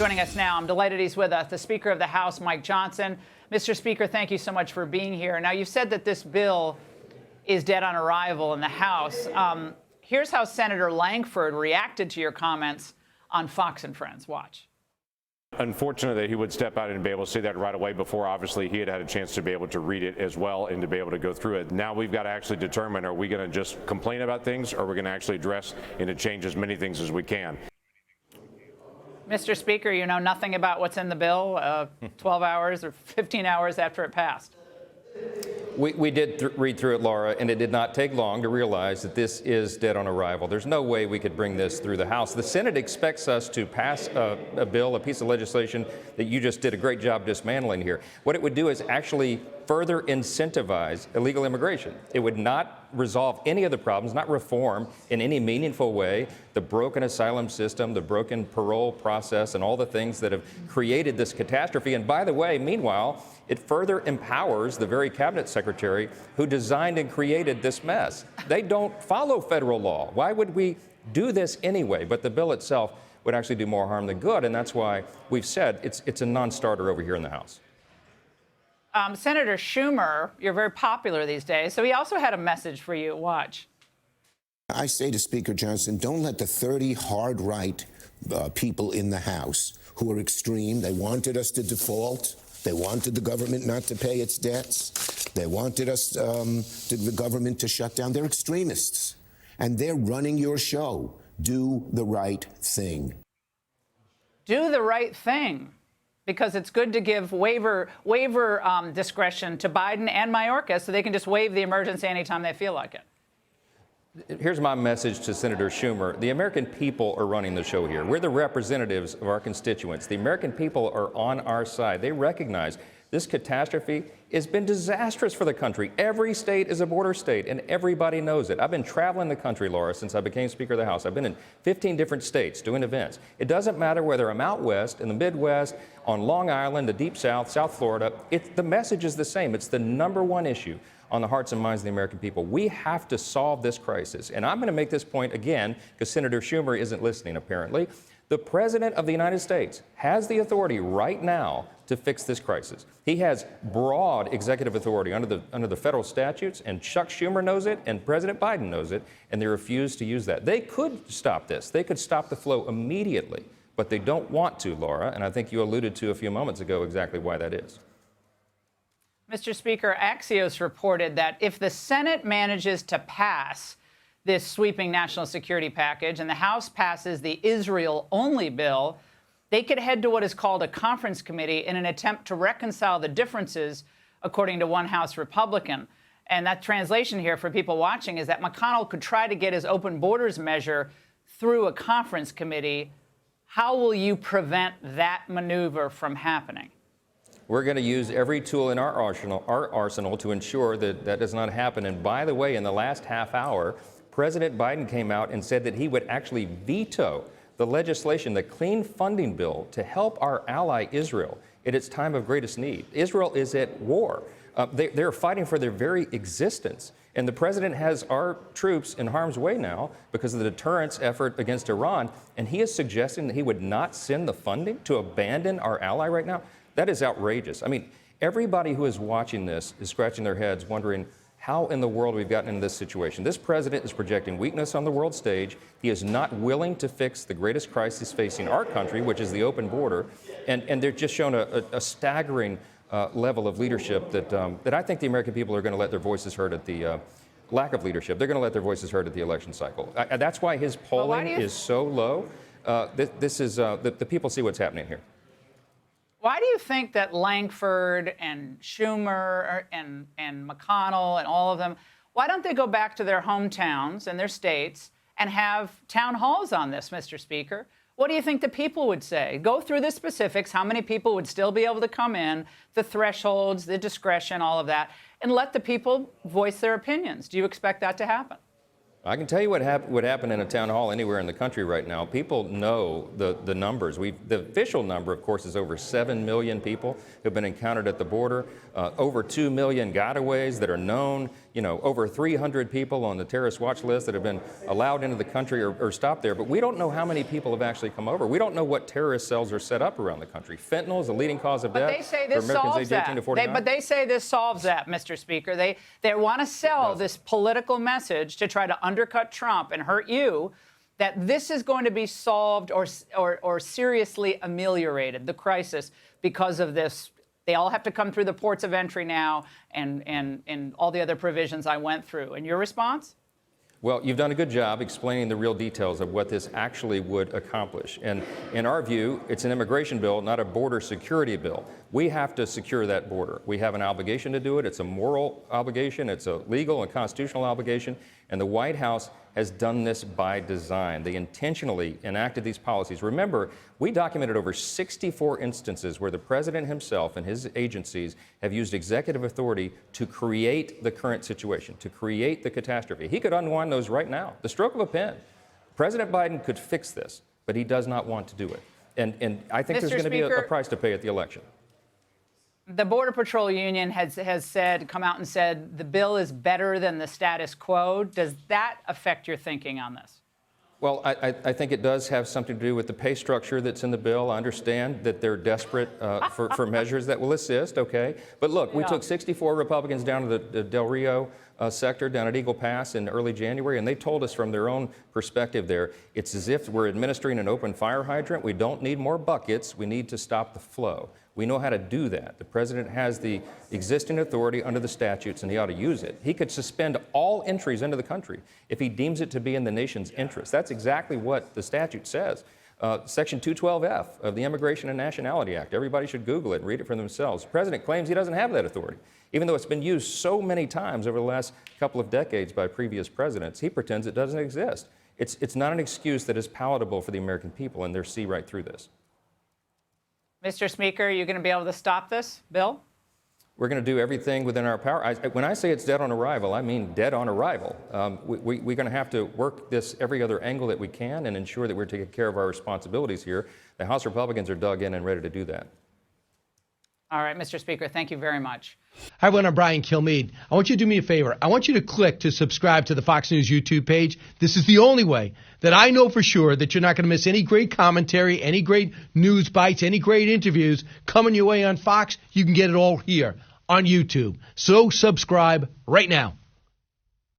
Joining us now, I'm delighted he's with us, the Speaker of the House, Mike Johnson. Mr. Speaker, thank you so much for being here. Now, you've said that this bill is dead on arrival in the House. Here's how Senator Langford reacted to your comments on Fox and Friends. Watch. Unfortunate that he would step out and be able to say that right away before, obviously, he had had a chance to be able to read it as well and to be able to go through it. Now we've got to actually determine, are we going to just complain about things, or are we going to actually address and to change as many things as we can? Mr. Speaker, you know nothing about what's in the bill 12 hours or 15 hours after it passed. We did read through it, Laura, and it did not take long to realize that this is dead on arrival. There's no way we could bring this through the House. The Senate expects us to pass a bill, a piece of legislation that you just did a great job dismantling here. What it would do is actually further incentivize illegal immigration. It would not resolve any of the problems, not reform in any meaningful way the broken asylum system, the broken parole process, and all the things that have created this catastrophe. And by the way, meanwhile, it further empowers the very cabinet secretary who designed and created this mess. They don't follow federal law. Why would we do this anyway? But the bill itself would actually do more harm than good, and that's why we've said it's a non-starter over here in the House. Senator Schumer, you're very popular these days, so he also had a message for you. Watch. I say to Speaker Johnson, don't let the 30 hard-right people in the House who are extreme, they wanted us to default, they wanted the government not to pay its debts, they wanted us, the government to shut down. They're extremists, and they're running your show. Do the right thing. Do the right thing. Because it's good to give waiver discretion to Biden and Mayorkas so they can just waive the emergency anytime they feel like it. Here's my message to Senator Schumer. The American people are running the show here. We're the representatives of our constituents. The American people are on our side. They recognize this catastrophe has been disastrous for the country. Every state is a border state, and everybody knows it. I've been traveling the country, Laura, since I became Speaker of the House. I've been in 15 different states doing events. It doesn't matter whether I'm out west, in the Midwest, on Long Island, the Deep South, South Florida. The message is the same. It's the #1 issue on the hearts and minds of the American people. We have to solve this crisis. And I'm going to make this point again, because Senator Schumer isn't listening, apparently. The President of the United States has the authority right now to fix this crisis. He has broad executive authority under the federal statutes, and Chuck Schumer knows it, and President Biden knows it, and they refuse to use that. They could stop this. They could stop the flow immediately, but they don't want to, Laura, and I think you alluded to a few moments ago exactly why that is. Mr. Speaker, Axios reported that if the Senate manages to pass this sweeping national security package and the House passes the Israel-only bill, they could head to what is called a conference committee in an attempt to reconcile the differences, according to one House Republican. And that translation here for people watching is that McConnell could try to get his open borders measure through a conference committee. How will you prevent that maneuver from happening? We're going to use every tool in our arsenal to ensure that that does not happen. And by the way, in the last half hour, President Biden came out and said that he would actually veto the legislation, the clean funding bill, to help our ally Israel at its time of greatest need. Israel is at war. They're fighting for their very existence. And the president has our troops in harm's way now because of the deterrence effort against Iran. And he is suggesting that he would not send the funding to abandon our ally right now. That is outrageous. I mean, everybody who is watching this is scratching their heads wondering how in the world we've gotten into this situation. This president is projecting weakness on the world stage. He is not willing to fix the greatest crisis facing our country, which is the open border. And they're just shown a staggering level of leadership that I think the American people are going to let their voices heard at the lack of leadership. They're going to let their voices heard at the election cycle. That's why his polling is so low. The people see what's happening here. Why do you think that Langford and Schumer and McConnell and all of them, why don't they go back to their hometowns and their states and have town halls on this, Mr. Speaker? What do you think the people would say? Go through the specifics, how many people would still be able to come in, the thresholds, the discretion, all of that, and let the people voice their opinions. Do you expect that to happen? I can tell you what would happen in a town hall anywhere in the country right now. People know the numbers. The official number, of course, is over 7 million people who have been encountered at the border, over 2 million gotaways that are known. over 300 people on the terrorist watch list that have been allowed into the country or stopped there. But we don't know how many people have actually come over. We don't know what terrorist cells are set up around the country. Fentanyl is the leading cause of death But they say for this Americans solves aged 18 to that. 49. But they say this solves that, Mr. Speaker. They want to sell this political message to try to undercut Trump and hurt you, that this is going to be solved or seriously ameliorated, the crisis, because of this. They all have to come through the ports of entry now and all the other provisions I went through. And your response? Well, you've done a good job explaining the real details of what this actually would accomplish. And in our view, it's an immigration bill, not a border security bill. We have to secure that border. We have an obligation to do it. It's a moral obligation. It's a legal and constitutional obligation. And the White House has done this by design. They intentionally enacted these policies. Remember, we documented over 64 instances where the president himself and his agencies have used executive authority to create the current situation, to create the catastrophe. He could unwind those right now, the stroke of a pen. President Biden could fix this, but he does not want to do it. And I think there's going to be a price to pay at the election. The Border Patrol Union has come out and said the bill is better than the status quo. Does that affect your thinking on this? Well, I think it does have something to do with the pay structure that's in the bill. I understand that they're desperate for measures that will assist, okay? But look, we took 64 Republicans down to the Del Rio sector down at Eagle Pass in early January, and they told us from their own perspective there, it's as if we're administering an open fire hydrant. We don't need more buckets. We need to stop the flow. We know how to do that. The president has the existing authority under the statutes, and he ought to use it. He could suspend all entries into the country if he deems it to be in the nation's interest. That's exactly what the statute says. Section 212F of the Immigration and Nationality Act. Everybody should Google it and read it for themselves. The president claims he doesn't have that authority. Even though it's been used so many times over the last couple of decades by previous presidents, he pretends it doesn't exist. It's not an excuse that is palatable for the American people, and they're see right through this. Mr. Speaker, are you going to be able to stop this bill? We're going to do everything within our power. When I say it's dead on arrival, I mean dead on arrival. We're going to have to work this every other angle that we can and ensure that we're taking care of our responsibilities here. The House Republicans are dug in and ready to do that. All right, Mr. Speaker, thank you very much. Hi, everyone. I'm Brian Kilmeade. I want you to do me a favor. I want you to click to subscribe to the Fox News YouTube page. This is the only way that I know for sure that you're not going to miss any great commentary, any great news bites, any great interviews coming your way on Fox. You can get it all here on YouTube. So subscribe right now.